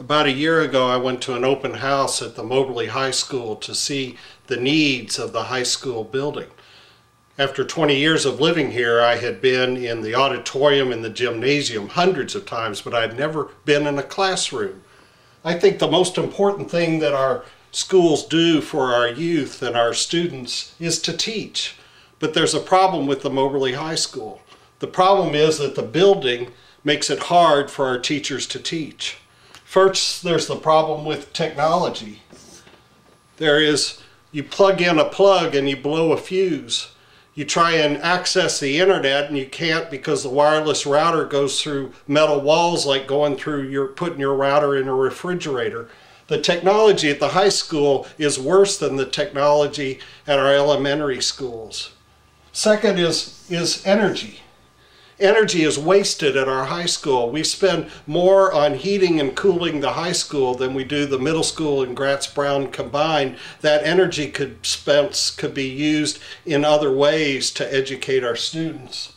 About a year ago, I went to an open house at the Moberly High School to see the needs of the high school building. After 20 years of living here, I had been in the auditorium and the gymnasium hundreds of times, but I'd never been in a classroom. I think the most important thing that our schools do for our youth and our students is to teach. But there's a problem with the Moberly High School. The problem is that the building makes it hard for our teachers to teach. First, there's the problem with technology. You plug in a plug and you blow a fuse. You try and access the internet and you can't because the wireless router goes through metal walls like putting your router in a refrigerator. The technology at the high school is worse than the technology at our elementary schools. Second is energy. Energy is wasted at our high school. We spend more on heating and cooling the high school than we do the middle school and Gratz Brown combined. That energy could be used in other ways to educate our students.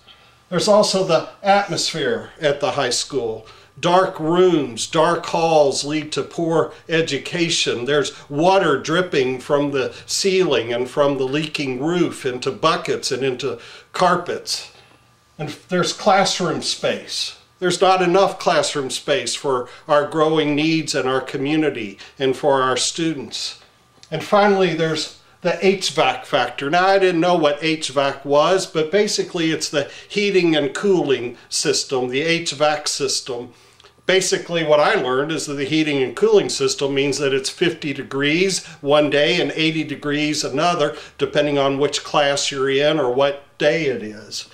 There's also the atmosphere at the high school. Dark rooms, dark halls lead to poor education. There's water dripping from the ceiling and from the leaking roof into buckets and into carpets. And there's classroom space. There's not enough classroom space for our growing needs in our community and for our students. And finally, there's the HVAC factor. Now, I didn't know what HVAC was, but basically it's the heating and cooling system, the HVAC system. Basically, what I learned is that the heating and cooling system means that it's 50 degrees one day and 80 degrees another, depending on which class you're in or what day it is.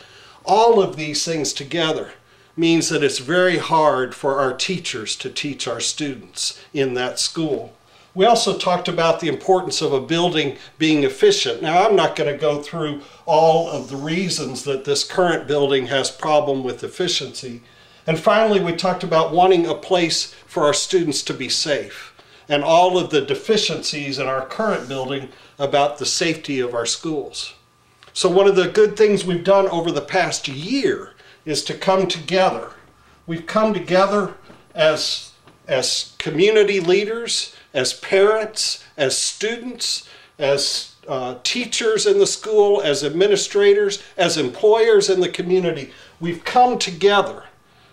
All of these things together means that it's very hard for our teachers to teach our students in that school. We also talked about the importance of a building being efficient. Now, I'm not going to go through all of the reasons that this current building has problem with efficiency. And finally, we talked about wanting a place for our students to be safe and all of the deficiencies in our current building about the safety of our schools. So one of the good things we've done over the past year is to come together. We've come together as community leaders, as parents, as students, as teachers in the school, as administrators, as employers in the community. We've come together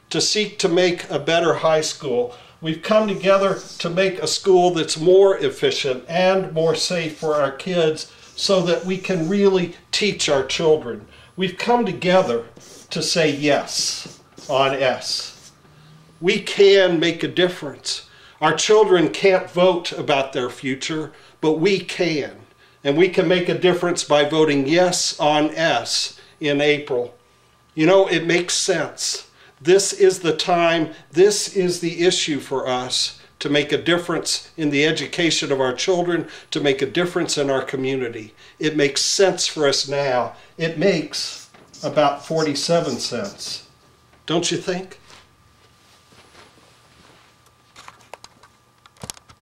to seek to make a better high school. We've come together to make a school that's more efficient and more safe for our kids so that we can really teach our children. We've come together to say yes on S. We can make a difference. Our children can't vote about their future, but we can. And we can make a difference by voting yes on S in April. You know, it makes sense. This is the time, this is the issue for us to make a difference in the education of our children, to make a difference in our community. It makes sense for us now. It makes about 47 cents. Don't you think?